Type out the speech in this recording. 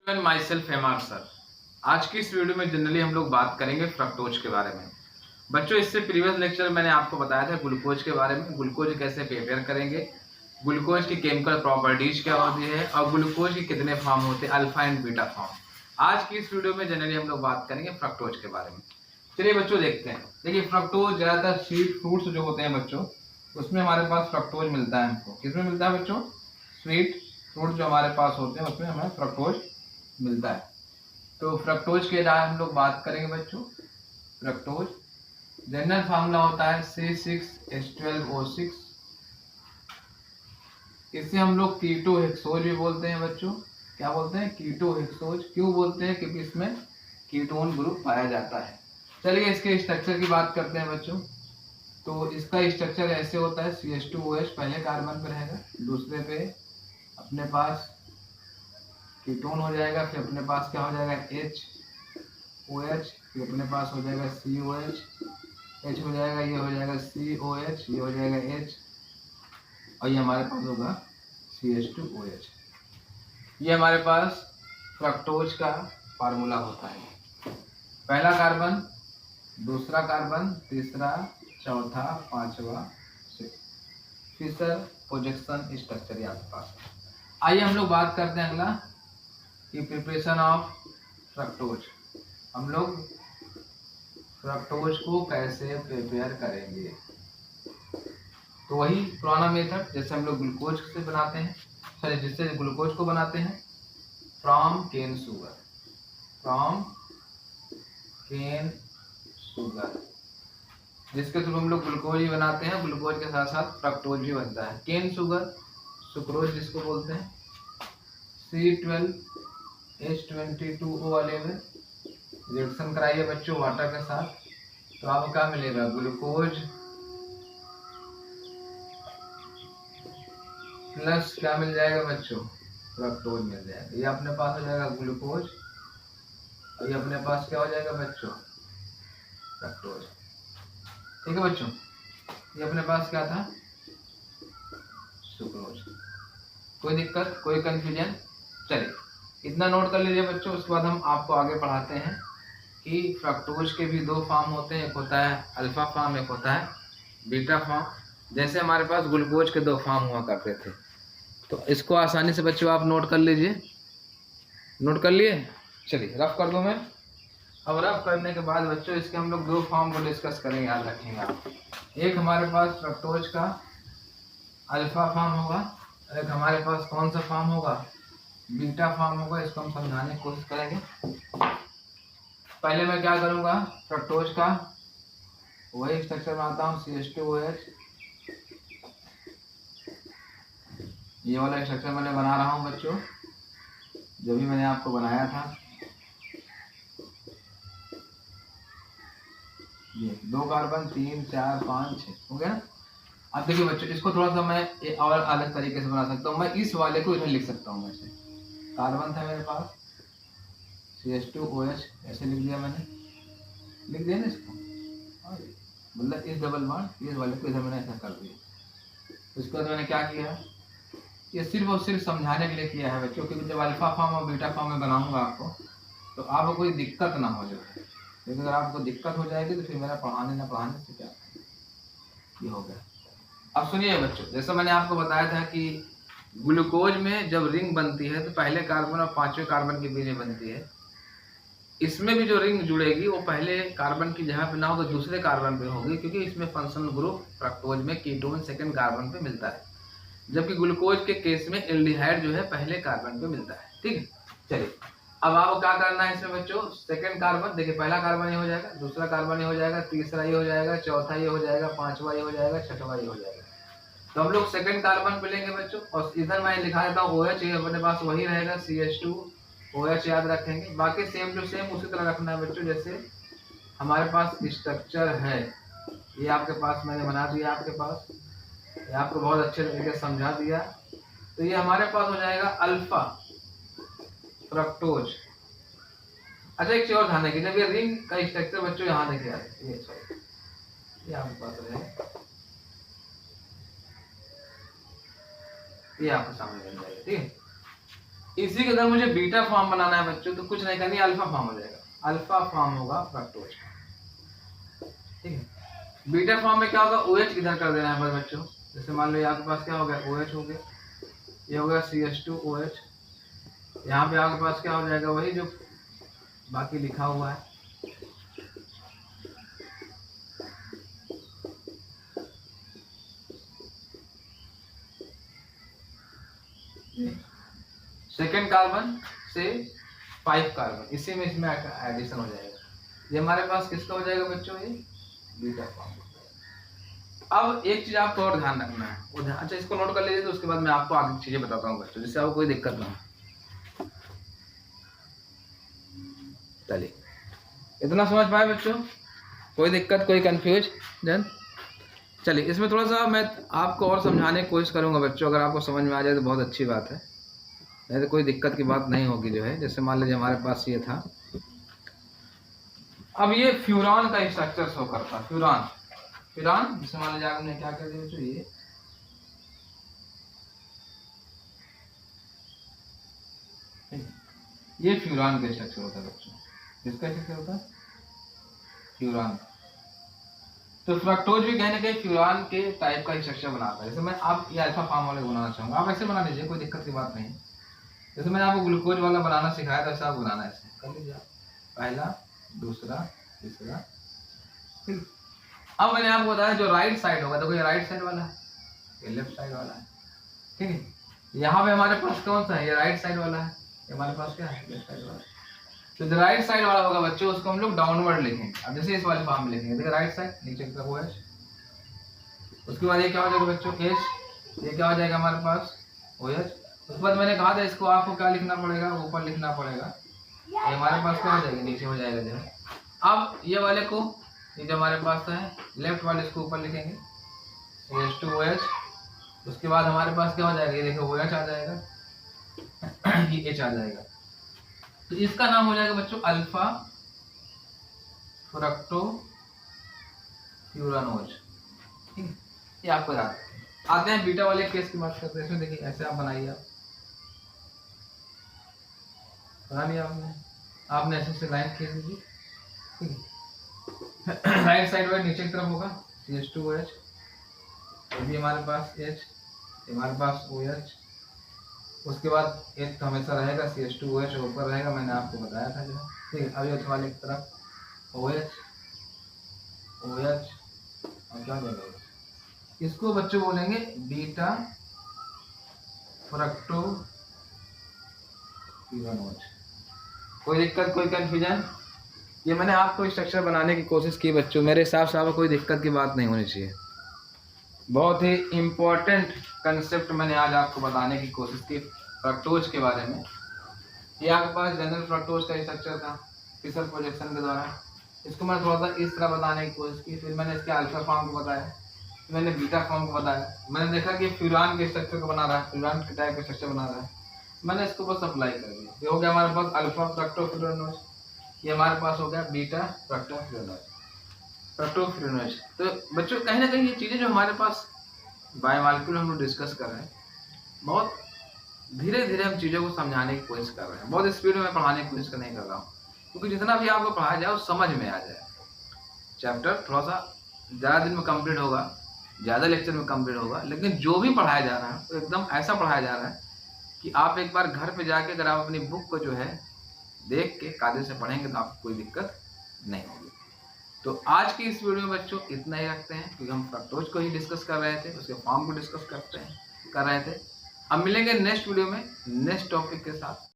My self MR sir. आज की इस वीडियो में जनरली हम लोग बात करेंगे फ्रक्टोज के बारे में। बच्चों, इससे प्रीवियस लेक्चर में मैंने आपको बताया था ग्लूकोज के बारे में, ग्लूकोज कैसे प्रिपेयर करेंगे, ग्लूकोज की केमिकल प्रॉपर्टीज क्या होती है और ग्लूकोज के कितने फॉर्म होते हैं, अल्फा एंड बीटा फॉर्म। आज की इस वीडियो में जनरली हम लोग बात करेंगे फ्रक्टोज के बारे में। चलिए बच्चों देखते हैं। देखिए फ्रक्टोज ज्यादातर स्वीट फ्रूट्स जो होते हैं बच्चों, उसमें हमारे पास फ्रक्टोज मिलता है। हमको किसमें मिलता है बच्चों? स्वीट फ्रूट जो हमारे पास होते हैं उसमें हमें फ्रक्टोज मिलता है। तो फ्रक्टोज के द्वारा हम लोग बात करेंगे बच्चों। फ्रक्टोज जनरल फार्मूला होता है C6H12O6। इसे हम लोग कीटो हेक्सोज भी बोलते हैं बच्चों। क्या बोलते हैं? Keto hexose. क्यों बोलते हैं? क्योंकि इसमें कीटोन ग्रुप पाया जाता है। चलिए इसके स्ट्रक्चर की बात करते हैं बच्चों। तो इसका स्ट्रक्चर ऐसे होता है, CH2OH पहले कार्बन पे रहेगा, दूसरे पे अपने पास कीटोन हो जाएगा, फिर अपने पास क्या हो जाएगा? HOH, फिर अपने पास हो जाएगा COH, H हो जाएगा, ये हो जाएगा COH, ये हो जाएगा H, और ये हमारे पास होगा CH2OH। ये हमारे पास फ्रक्टोज का फार्मूला होता है। पहला कार्बन, दूसरा कार्बन, तीसरा, चौथा, पांचवा, फिशर प्रोजेक्शन स्ट्रक्चर आपके पास। आइए हम लोग बात करते हैं अगला कि प्रिपरेशन ऑफ फ्रक्टोज। हम लोग फ्रक्टोज को कैसे प्रिपेयर करेंगे? तो वही पुराना मेथड जैसे हम लोग ग्लूकोज से बनाते हैं, सॉरी जिससे ग्लूकोज को बनाते हैं, from cane sugar. From cane sugar जिसके थ्रू हम लोग ग्लूकोज भी बनाते हैं, ग्लूकोज के साथ साथ फ्रक्टोज भी बनता है। केन शुगर, सुक्रोज जिसको बोलते हैं, C12H22O11 रिएक्शन कराइए बच्चों वाटर के साथ, तो आपको क्या मिलेगा? ग्लूकोज प्लस क्या मिल जाएगा बच्चों? फ्रक्टोज मिल जाएगा। ये अपने पास हो जाएगा ग्लूकोज, और ये अपने पास क्या हो जाएगा बच्चों? फ्रक्टोज। ठीक है बच्चों, ये अपने पास क्या था? सुक्रोज। कोई दिक्कत, कोई कंफ्यूजन? चलिए इतना नोट कर लीजिए बच्चों। उसके बाद हम आपको आगे पढ़ाते हैं कि फ्रक्टोज के भी दो फॉर्म होते हैं, एक होता है अल्फा फॉर्म, एक होता है बीटा फॉर्म। जैसे हमारे पास ग्लूकोज के दो फॉर्म हुआ करते थे, तो इसको आसानी से बच्चों आप नोट कर लीजिए। नोट कर लिए? चलिए रफ कर दूं मैं। अब रफ करने के बाद बच्चों इसके हम लोग दो फॉर्म को डिस्कस करेंगे, याद रखेंगे आप। एक हमारे पास फ्रक्टोज का अल्फा फॉर्म होगा, एक हमारे पास कौन सा फॉर्म होगा? बीटा फॉर्म होगा। इसको हम समझाने की कोशिश करेंगे। पहले मैं क्या करूंगा? फ्रक्टोज का वही स्ट्रक्चर बनाता हूँ, CH2OH। ये वाला स्ट्रक्चर मैंने बना रहा हूँ बच्चों, जो भी मैंने आपको बनाया था। ये 2 कार्बन, 3, 4, 5, 6 हो गया। अब देखिए बच्चों, इसको थोड़ा सा मैं और अलग तरीके से बना सकता हूँ। मैं इस वाले को इधर लिख सकता हूँ। वैसे कार्बन था मेरे पास, CH2OH ऐसे लिख दिया मैंने, लिख दिया ना इसको, मतलब इस डबल बॉन्ड इस वाले को इधर मैंने ऐसा कर दिया। उसके बाद मैंने क्या किया? ये सिर्फ और सिर्फ समझाने के लिए किया है बच्चों, क्योंकि जब अल्फा फॉर्म और बीटा फॉर्म में बनाऊंगा आपको, तो आपको कोई दिक्कत ना हो जाए। लेकिन अगर आपको दिक्कत हो जाएगी तो फिर मेरा पढ़ाने से क्या? ये हो गया। अब सुनिए बच्चों, जैसा मैंने आपको बताया था कि ग्लूकोज में जब रिंग बनती है तो पहले कार्बन और पांचवें कार्बन के बीच में बनती है। इसमें भी जो रिंग जुड़ेगी वो पहले कार्बन की जगह पे ना होकर दूसरे कार्बन पे होगी, क्योंकि इसमें फंक्शनल ग्रुप फ्रक्टोज में कीटोन सेकंड कार्बन पे मिलता है, जबकि ग्लूकोज के केस में एल्डिहाइड जो है पहले कार्बन पे मिलता है। ठीक है, चलिए अब आपको क्या करना है इसमें बच्चों? सेकंड कार्बन, देखिए पहला कार्बन ये हो जाएगा, दूसरा कार्बन ये हो जाएगा, तीसरा ये हो जाएगा, चौथा ये हो जाएगा, पांचवा ये हो जाएगा, छठवा ये हो जाएगा। तो हम लोग सेकंड कार्बन पे लेंगे बच्चों, और इधर मैं लिखा देता हूँ OH, ये अपने पास वही रहेगा CH2OH, याद रखेंगे। बाकी सेम टू सेम उसी तरह रखना है बच्चों जैसे हमारे पास स्ट्रक्चर है। ये आपके पास मैंने बना दिया, आपके पास ये आपको बहुत अच्छे तरीके से समझा दिया। तो ये हमारे पास हो जाएगा अल्फा फ्रक्टोज। अच्छा एक चीज और ध्यान रखिए, जब ये रिंग का स्ट्रक्चर बच्चों यहाँ देखिए, ये आपके पास रहेगा, ये आपके सामने बन जाएगा। ठीक है, इसी का अगर मुझे बीटा फॉर्म बनाना है बच्चों तो कुछ नहीं करनी, अल्फा फॉर्म हो जाएगा, अल्फा फॉर्म होगा फ्रक्टोज का, ठीक है। बीटा फॉर्म में क्या होगा, OH इधर कर देना है बच्चों। जैसे मान लो आपके पास क्या हो गया, OH हो गया, ये हो गया CH2OH, यहाँ पे आपके पास क्या हो जाएगा, वही जो बाकी लिखा हुआ है। सेकेंड कार्बन से 5 कार्बन, इसी में इसमें एडिशन हो जाएगा। ये हमारे पास किसका हो जाएगा बच्चों, ये बीटा फॉर्म। अब एक चीज आपको और ध्यान रखना है, वो ध्यान, अच्छा इसको नोट कर लीजिए, तो उसके बाद मैं आपको आगे चीजें बताता हूँ बच्चों, जिससे आपको कोई दिक्कत ना हो। चलिए, इतना समझ पाए बच्चों, कोई दिक्कत, कोई कंफ्यूजन? चलिए, इसमें थोड़ा सा मैं आपको और समझाने की कोशिश करूंगा बच्चों, अगर आपको समझ में आ जाए तो बहुत अच्छी बात है, नहीं तो कोई दिक्कत की बात नहीं होगी जो है। जैसे मान लीजिए हमारे पास ये था, अब ये फ्यूरान का स्ट्रक्चर शो करता, फ्यूरान, फ्यूरान जैसे मान लीजिए आपने क्या कर दिया बच्चों, ये फ्यूरान का स्ट्रक्चर होता है बच्चों। किसका स्ट्रक्चर होता है, फ्यूरान। तो फ्रक्टोज भी कहीं ना कहीं फ्यूरान के टाइप का स्ट्रक्चर बनाता है। जैसे मैं आप ये अल्फा फॉर्म वाले बनाना चाहूंगा, आप ऐसे बना लीजिए, कोई दिक्कत की बात नहीं। जैसे मैंने आपको ग्लूकोज वाला बनाना सिखाया था, वैसे आप बनाना है, ऐसे कर लीजिए, पहला, दूसरा, तीसरा, ठीक। अब मैंने आपको बताया जो राइट साइड होगा, देखो ये राइट साइड वाला है, ये लेफ्ट साइड वाला है, ठीक है। यहाँ पे हमारे पास कौन सा है, ये राइट साइड वाला है, ये हमारे पास क्या है, लेफ्ट साइड वाला। तो जो राइट साइड वाला होगा बच्चों, उसको हम लोग डाउनवर्ड लिखेंगे। अब जैसे इस वाले फॉर्म में लिखेंगे, देखो राइट साइड, नीचे की तरफ OH, उसके बाद ये क्या हो जाएगा बच्चों, H, ये क्या हो जाएगा हमारे पास, OH। उसके बाद मैंने कहा था इसको आपको क्या लिखना पड़ेगा, ऊपर लिखना पड़ेगा, ये हमारे पास क्या हो जाएगा, नीचे हो जाएगा जो है। अब ये वाले को, ये जो हमारे पास है लेफ्ट वाले, इसको ऊपर लिखेंगे, H2OH। उसके बाद हमारे पास क्या हो जाएगा, ये देखो OH आ जाएगा, ये H आ जाएगा। तो इसका नाम हो जाएगा बच्चों अल्फा फ्रक्टो फ्यूरानोज, ठीक है। ये आपको याद आते हैं। बीटा वाले केस की बात करते हैं, इसमें देखिए ऐसे आप बनाइए, आप बना लिया आपने ऐसे से लाइन खींच लीजिए, ठीक है। राइट साइड वाइड नीचे की तरफ होगा CH2OH, ये भी हमारे पास H, हमारे पास OH। उसके बाद एक तो हमेशा रहेगा CH2OH, ऊपर रहेगा, मैंने आपको बताया था जो, ठीक है। अभी वाले की तरफ OH, OH और क्या बोलेंगे, इसको बच्चों बोलेंगे बीटा फ्रक्टो फ्यूरानोज। कोई दिक्कत, कोई कंफ्यूजन? ये मैंने आपको स्ट्रक्चर बनाने की कोशिश की बच्चों, मेरे हिसाब से आपको कोई दिक्कत की बात नहीं होनी चाहिए। बहुत ही इम्पोर्टेंट कंसेप्ट मैंने आज आपको बताने की कोशिश की फ्रक्टोज के बारे में। ये आपके पास जनरल फ्रक्टोज का स्ट्रक्चर था फिशर प्रोजेक्शन के द्वारा, इसको मैंने थोड़ा सा इस तरह बताने की कोशिश की। फिर मैंने इसके अल्फा फॉर्म को बताया, फिर मैंने बीटा फॉर्म को बताया। मैंने देखा कि फ्यूरान के स्ट्रक्चर को बना रहा है, फ्यूरान के टाइप का स्ट्रक्चर बना रहा है, मैंने इसको बस अप्लाई कर दिया। ये हो गया हमारे पास अल्फा फ्रक्टो फ्यूरानोज, ये हमारे पास हो गया बीटा फ्रक्टो फ्यूरानोज। तो बच्चों कहीं ना कहीं ये चीज़ें जो हमारे पास बायोमॉलिक्यूल हम लोग डिस्कस कर रहे हैं, बहुत धीरे धीरे हम चीज़ों को समझाने की कोशिश कर रहे हैं, बहुत स्पीड में पढ़ाने की कोशिश नहीं कर रहा हूँ, क्योंकि जितना भी आपको पढ़ाया जाए वो समझ में आ जाए। चैप्टर थोड़ा सा ज़्यादा दिन में कंप्लीट होगा, ज़्यादा लेक्चर में कंप्लीट होगा, लेकिन जो भी पढ़ाया जा रहा है वो एकदम ऐसा पढ़ाया जा रहा है कि आप एक बार घर पे जाके अगर आप अपनी बुक को जो है देख के कायदे से पढ़ेंगे तो आपको कोई दिक्कत नहीं होगी। तो आज की इस वीडियो में बच्चों इतना ही रखते हैं, क्योंकि हम फ्रक्टोज को ही डिस्कस कर रहे थे, उसके फॉर्म को डिस्कस कर रहे थे। अब मिलेंगे नेक्स्ट वीडियो में नेक्स्ट टॉपिक के साथ।